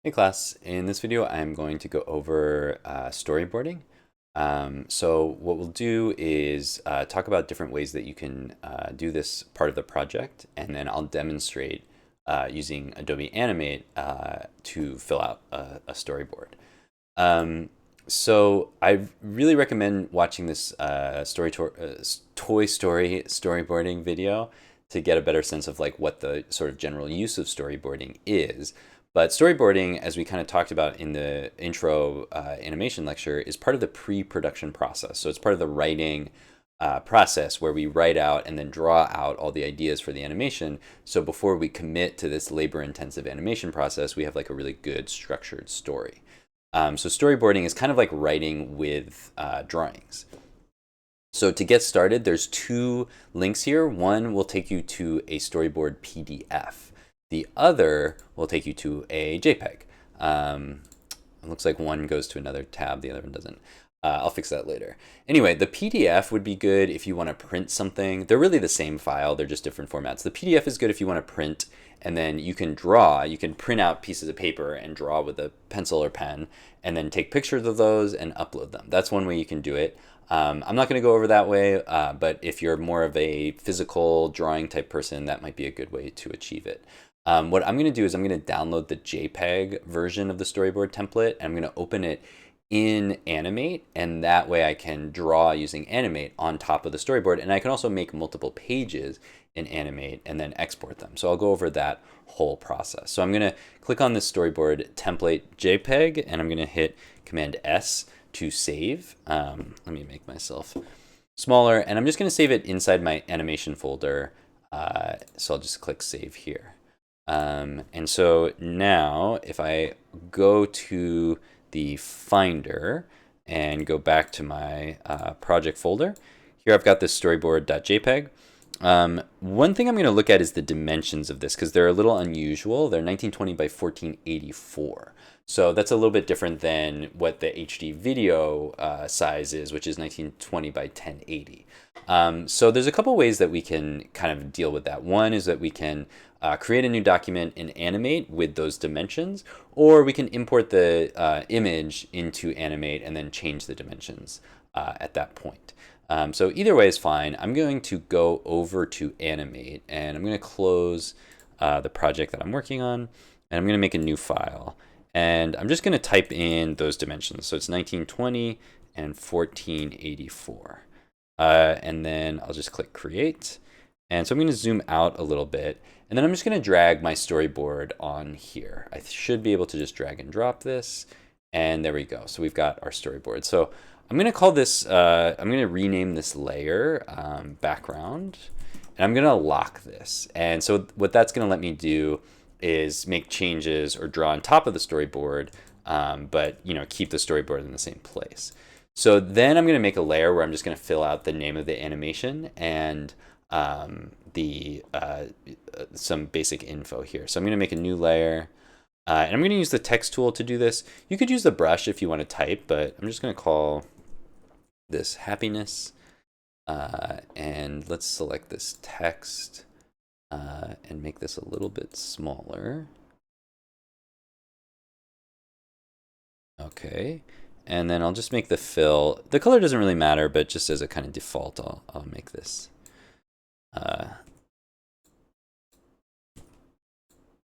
Hey class, in this video I'm going to go over storyboarding. So what we'll do is talk about different ways that you can do this part of the project, and then I'll demonstrate using Adobe Animate to fill out a storyboard. So I really recommend watching this Toy Story storyboarding video to get a better sense of like what the sort of general use of storyboarding is. But storyboarding, as we kind of talked about in the intro animation lecture, is part of the pre-production process. So it's part of the writing process where we write out and then draw out all the ideas for the animation. So before we commit to this labor-intensive animation process, we have like a really good structured story. So storyboarding is kind of like writing with drawings. So to get started, there's two links here. One will take you to a storyboard PDF. The other will take you to a JPEG. It looks like one goes to another tab, the other one doesn't. I'll fix that later. Anyway, the PDF would be good if you want to print something. They're really the same file, they're just different formats. The PDF is good if you want to print, and then you can draw. You can print out pieces of paper and draw with a pencil or pen, and then take pictures of those and upload them. That's one way you can do it. I'm not going to go over that way, but if you're more of a physical drawing type person, that might be a good way to achieve it. What I'm going to do is I'm going to download the JPEG version of the storyboard template, and I'm going to open it in Animate, and that way I can draw using Animate on top of the storyboard, and I can also make multiple pages in Animate and then export them. So I'll go over that whole process. So I'm going to click on this storyboard template JPEG, and I'm going to hit Command S to save. Let me make myself smaller, and I'm just going to save it inside my animation folder. So I'll just click Save here. And so now if I go to the Finder and go back to my project folder, here I've got this storyboard.jpg. One thing I'm going to look at is the dimensions of this, because they're a little unusual. They're 1920 by 1484. So that's a little bit different than what the HD video size is, which is 1920 by 1080. So there's a couple ways that we can kind of deal with that. One is that we can create a new document in Animate with those dimensions, or we can import the image into Animate and then change the dimensions at that point. So either way is fine. I'm going to go over to Animate, and I'm going to close the project that I'm working on, and I'm going to make a new file. And I'm just going to type in those dimensions. So it's 1920 and 1484. And then I'll just click Create. And so I'm going to zoom out a little bit. And then I'm just going to drag my storyboard on here. I should be able to just drag and drop this. And there we go. So we've got our storyboard. So I'm going to call this, I'm going to rename this layer background. And I'm going to lock this. And so what that's going to let me do is make changes or draw on top of the storyboard, but keep the storyboard in the same place. So then I'm going to make a layer where I'm just going to fill out the name of the animation and some basic info here. So I'm going to make a new layer, and I'm going to use the text tool to do this. You could use the brush if you want to type, but I'm just going to call this happiness, and let's select this text and make this a little bit smaller. Okay. And then I'll just make the fill. The color doesn't really matter, but just as a kind of default, I'll make this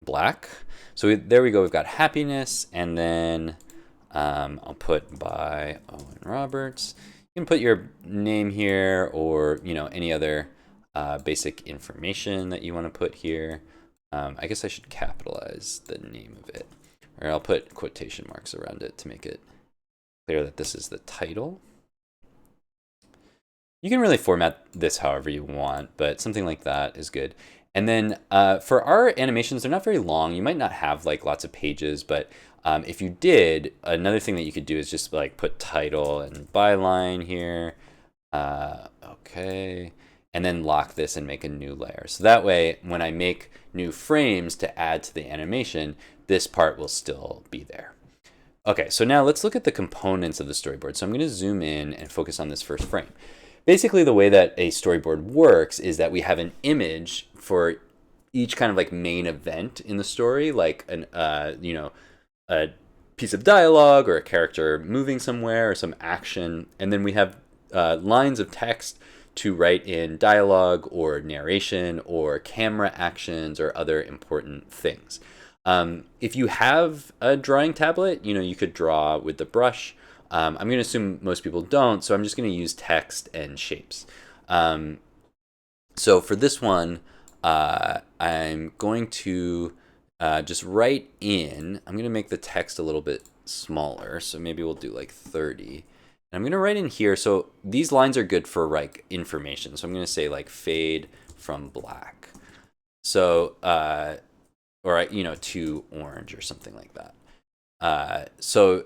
black. So there we go. We've got happiness, and then I'll put by Owen Roberts. You can put your name here, or any other basic information that you want to put here. I guess I should capitalize the name of it, or I'll put quotation marks around it to make it clear that this is the title. You can really format this however you want, but something like that is good. And then for our animations, they're not very long. You might not have like lots of pages, but if you did, another thing that you could do is just like put title and byline here. Okay. And then lock this and make a new layer. So that way, when I make new frames to add to the animation, this part will still be there. Okay, so now let's look at the components of the storyboard. So I'm going to zoom in and focus on this first frame. Basically, the way that a storyboard works is that we have an image for each kind of like main event in the story, like an a piece of dialogue or a character moving somewhere or some action, and then we have lines of text to write in dialogue or narration or camera actions or other important things. If you have a drawing tablet, you could draw with the brush. I'm going to assume most people don't, so I'm just going to use text and shapes. So for this one, I'm going to just write in. I'm going to make the text a little bit smaller, so maybe we'll do like 30. And I'm going to write in here. So these lines are good for like information. So I'm going to say like fade from black. So, or to orange or something like that. So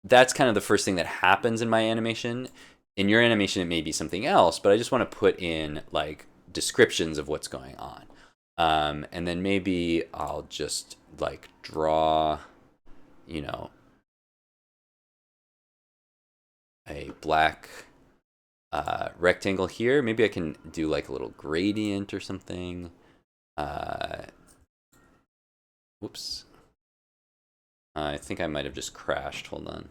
that's kind of the first thing that happens in my animation. In your animation, it may be something else, but I just want to put in like descriptions of what's going on. And then maybe I'll just like draw, a black rectangle here. Maybe I can do like a little gradient or something. Whoops. I think I might have just crashed. Hold on.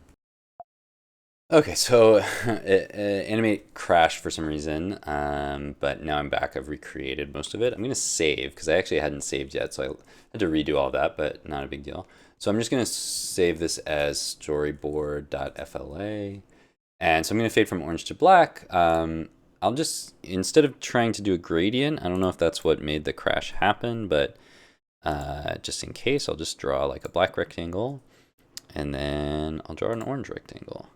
Okay, so Animate crashed for some reason, but now I'm back. I've recreated most of it. I'm going to save because I actually hadn't saved yet, so I had to redo all that, but not a big deal. So I'm just going to save this as storyboard.fla, and so I'm going to fade from orange to black. I'll just, instead of trying to do a gradient, I don't know if that's what made the crash happen, but just in case, I'll just draw like a black rectangle, and then I'll draw an orange rectangle.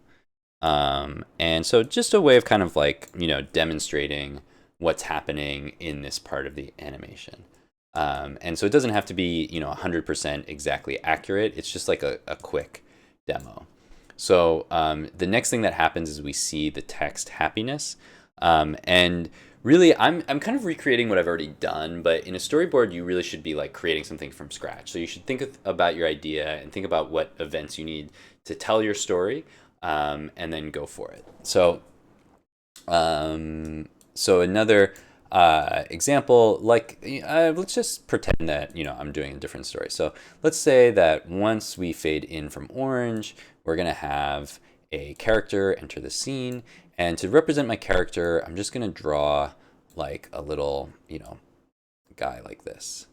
And so just a way of kind of like, demonstrating what's happening in this part of the animation. And so it doesn't have to be, 100% exactly accurate. It's just like a quick demo. So the next thing that happens is we see the text happiness. And really, I'm kind of recreating what I've already done, but in a storyboard, you really should be like creating something from scratch. So you should think about your idea and think about what events you need to tell your story. And then go for it. So, so another example, like let's just pretend that I'm doing a different story. So let's say that once we fade in from orange, we're gonna have a character enter the scene, and to represent my character, I'm just gonna draw like a little guy like this.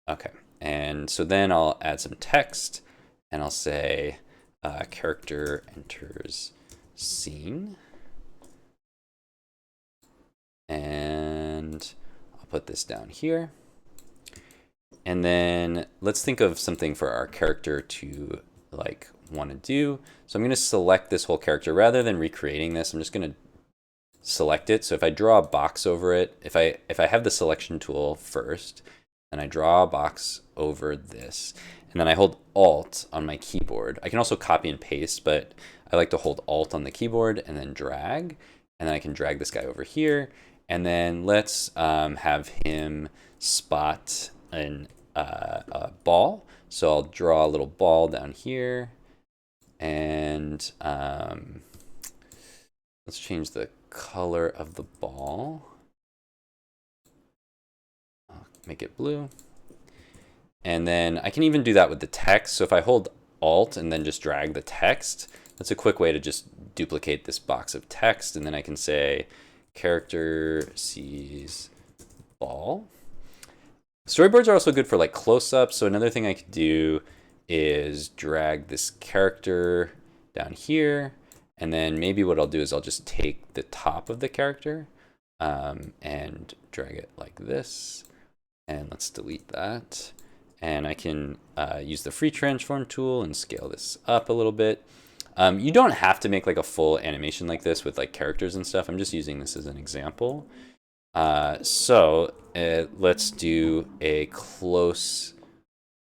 Okay, and so then I'll add some text, and I'll say. Character enters scene, and I'll put this down here, and then let's think of something for our character to like want to do. So I'm going to select this whole character rather than recreating this. I'm just going to select it. So if I draw a box over it, if I have the selection tool first, and I draw a box over this, and then I hold Alt on my keyboard. I can also copy and paste, but I like to hold Alt on the keyboard and then drag. And then I can drag this guy over here. And then let's have him spot a ball. So I'll draw a little ball down here. And let's change the color of the ball. I'll make it blue. And then I can even do that with the text. So if I hold Alt and then just drag the text, that's a quick way to just duplicate this box of text. And then I can say character sees ball. Storyboards are also good for like close-ups. So another thing I could do is drag this character down here. And then maybe what I'll do is I'll just take the top of the character and drag it like this. And let's delete that. And I can use the free transform tool and scale this up a little bit. You don't have to make like a full animation like this with like characters and stuff. I'm just using this as an example. So let's do a close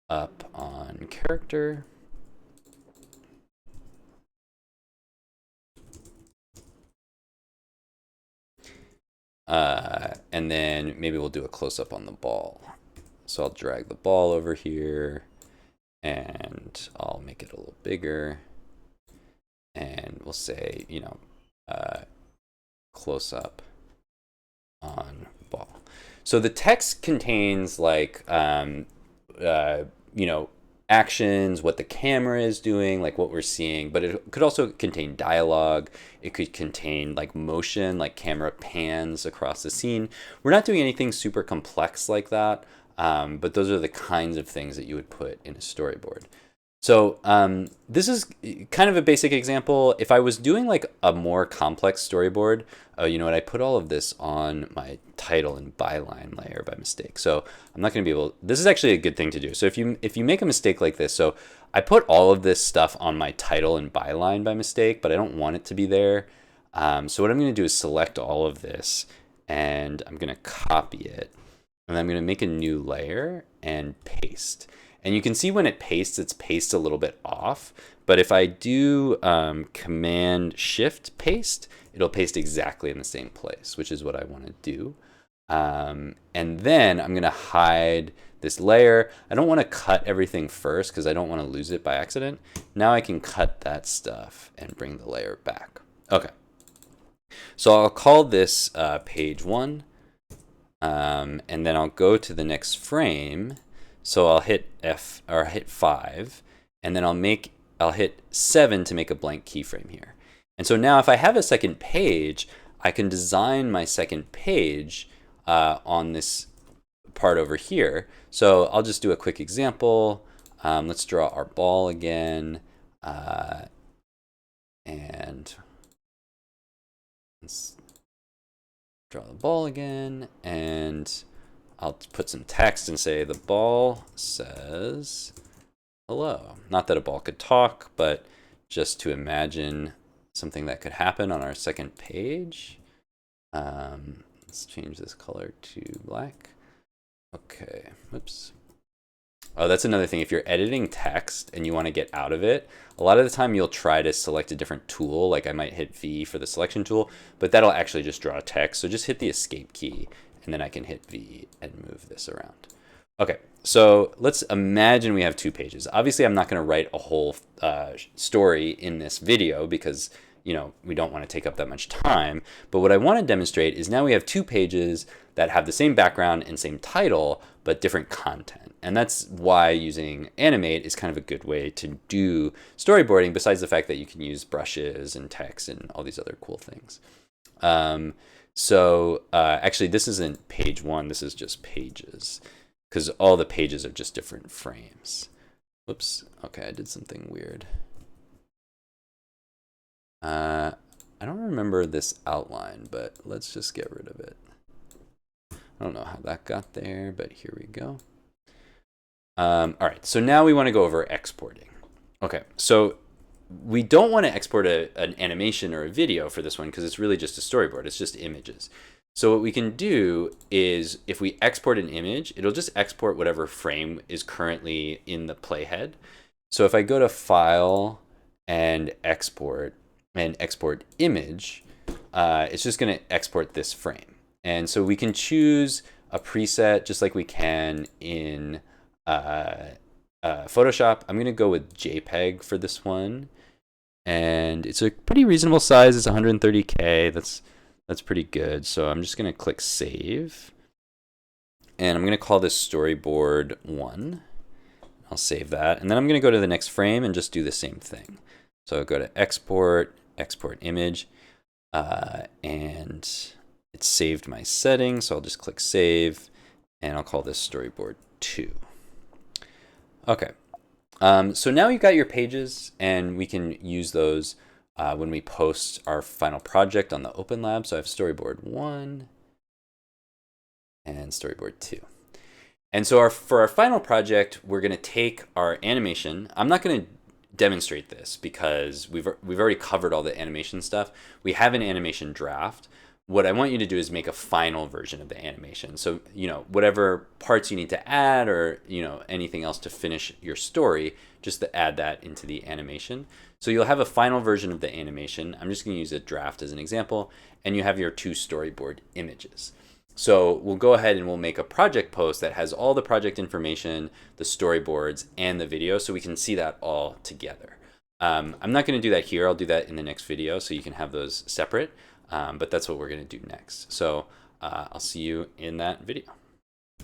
up on character. And then maybe we'll do a close up on the ball. So I'll drag the ball over here and I'll make it a little bigger. And we'll say, close up on ball. So the text contains like, actions, what the camera is doing, like what we're seeing, but it could also contain dialogue. It could contain like motion, like camera pans across the scene. We're not doing anything super complex like that, but those are the kinds of things that you would put in a storyboard. So this is kind of a basic example. If I was doing like a more complex storyboard, you know what, I put all of this on my title and byline layer by mistake. So I'm not going to be able, this is actually a good thing to do. So if you make a mistake like this, so I put all of this stuff on my title and byline by mistake, but I don't want it to be there. So what I'm going to do is select all of this and I'm going to copy it and I'm going to make a new layer and paste. And you can see when it pastes, it's pasted a little bit off. But if I do Command Shift paste, it'll paste exactly in the same place, which is what I want to do. And then I'm going to hide this layer. I don't want to cut everything first because I don't want to lose it by accident. Now I can cut that stuff and bring the layer back. Okay. So I'll call this page 1. And then I'll go to the next frame. So I'll hit F or hit 5, and then I'll hit 7 to make a blank keyframe here. And so now if I have a second page, I can design my second page on this part over here. So I'll just do a quick example. Let's draw our ball again, and let's draw the ball again, and I'll put some text and say the ball says hello. Not that a ball could talk, but just to imagine something that could happen on our second page. Let's change this color to black. Okay, whoops. Oh, that's another thing. If you're editing text and you want to get out of it, a lot of the time you'll try to select a different tool. Like I might hit V for the selection tool, but that'll actually just draw text. So just hit the escape key and then I can hit V and move this around. Okay, so let's imagine we have 2 pages. Obviously, I'm not going to write a whole story in this video because we don't want to take up that much time. But what I want to demonstrate is now we have 2 pages that have the same background and same title, but different content. And that's why using Animate is kind of a good way to do storyboarding, besides the fact that you can use brushes and text and all these other cool things. Actually, this isn't page 1, this is just pages, because all the pages are just different frames. Whoops, okay, I did something weird. I don't remember this outline, but let's just get rid of it. I don't know how that got there, but here we go. All right, so now we want to go over exporting. Okay, so we don't want to export an animation or a video for this one because it's really just a storyboard. It's just images. So what we can do is if we export an image, it'll just export whatever frame is currently in the playhead. So if I go to File and Export Image, it's just going to export this frame. And so we can choose a preset just like we can in Photoshop. I'm going to go with JPEG for this one. And it's a pretty reasonable size. It's 130K. That's pretty good. So I'm just going to click Save. And I'm going to call this Storyboard 1. I'll save that. And then I'm going to go to the next frame and just do the same thing. So I'll go to Export, Export Image, and it saved my settings. So I'll just click Save, and I'll call this Storyboard 2. Okay. So now you've got your pages, and we can use those when we post our final project on the Open Lab. So I have Storyboard 1 and Storyboard 2. And so for our final project, we're going to take our animation. I'm not going to demonstrate this because we've already covered all the animation stuff. We have an animation draft. What I want you to do is make a final version of the animation. So, whatever parts you need to add or, anything else to finish your story, just to add that into the animation. So you'll have a final version of the animation. I'm just going to use a draft as an example, and you have your 2 storyboard images. So we'll go ahead and we'll make a project post that has all the project information, the storyboards, and the video, so we can see that all together. I'm not going to do that here. I'll do that in the next video so you can have those separate. But that's what we're going to do next. So I'll see you in that video.